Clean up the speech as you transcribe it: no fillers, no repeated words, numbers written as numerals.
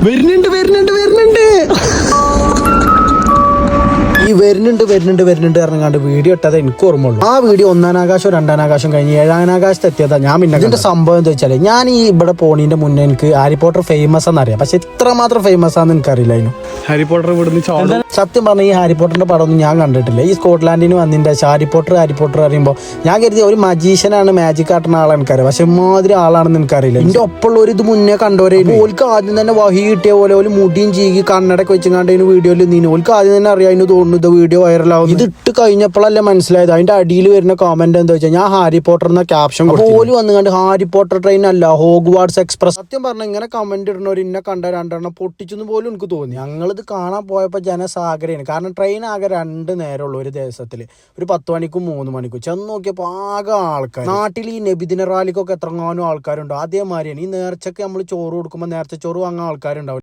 വരുന്നുണ്ട് ഇറങ്ങാണ്ട് വീഡിയോ ഇട്ടത് എനിക്ക് ഓർമ്മയുള്ളൂ. ആ വീഡിയോ 1-ാം ആകാശം 2-ാം ആകാശം കഴിഞ്ഞ് 7-ാം ആകാശത്ത് എത്തിയതാ. ഞാൻ പിന്നെ ഇതിന്റെ സംഭവം എന്താ വെച്ചാല്, ഞാൻ ഈ ഇവിടെ പോണീന്റെ മുന്നേ എനിക്ക് ഹാരി പോട്ടർ ഫേമസ് എന്നറിയാം, പക്ഷെ ഇത്രമാത്രം ഫേമസ് ആണെന്ന് എനിക്കറിയില്ല. ഹാരി പോട്ടർ ഇവിടുന്ന് സത്യം പറഞ്ഞ ഈ ഹാരി പോട്ടറിന്റെ പടമൊന്നും ഞാൻ കണ്ടിട്ടില്ല. ഈ സ്കോട്ട്ലാൻഡിന് വന്നിന്റെ ഹാരി പോട്ടർ പറയുമ്പോൾ ഞാൻ കരുതി ഒരു മജീഷ്യനാണ്, മാജിക് കാട്ടുന്ന ആളാണ് എനിക്കറിയാം, പക്ഷെ മാതിരി ആളാണെന്ന് എനിക്കറിയില്ല. എന്റെ ഒപ്പമുള്ളവർ ഇത് മുന്നേ കണ്ടവരെ ഓൽക്ക് ആദ്യം തന്നെ വഹി കിട്ടിയ പോലെ ഒരു മുടിയും ചീകി കണ്ണടക്ക് വെച്ചുകൊണ്ട് വീഡിയോയിൽ നീನು ഓൽക്ക് ആദ്യം തന്നെ അറിയാം തോന്നുന്നു ഇത് വീഡിയോ വൈറലാവും. ഇത് ഇട്ട് കഴിഞ്ഞപ്പോഴല്ലേ മനസ്സിലായത്. അതിന്റെ അടിയിൽ വരുന്ന കോമന്റ് എന്താ വെച്ചാൽ ഞാൻ ഹാരി പോട്ടർ എന്ന ക്യാപ്ഷൻ പോലും വന്നുകൊണ്ട് ഹാരി പോട്ടർ ട്രെയിൻ അല്ല ഹോഗ്വാർട്സ് എക്സ്പ്രസ്. സത്യം പറഞ്ഞ ഇങ്ങനെ കമന്റ് ഇടുന്നവർ ഇന്നെ കണ്ട 2 പൊട്ടിച്ചെന്ന് പോലും എനിക്ക് തോന്നി. ഞങ്ങളിത് കാണാൻ പോയപ്പോൾ ജനസാഗരയാണ്. കാരണം ട്രെയിൻ ആകെ 2 നേരമുള്ളൂ ഒരു ദിവസത്തിൽ, ഒരു 10 മണിക്കും 3 മണിക്കും. ചെന്ന് നോക്കിയപ്പോൾ ആകെ ആൾക്കാർ. നാട്ടിൽ ഈ നബിദിന റാലിക്കൊക്കെ എത്രങ്ങാനും ആൾക്കാരുണ്ടോ അതേമാതിരിയാണ് ഈ നേർച്ചക്ക് നമ്മൾ ചോറ് കൊടുക്കുമ്പോൾ നേർച്ച ചോറ് വാങ്ങാൻ ആൾക്കാരുണ്ടാവും.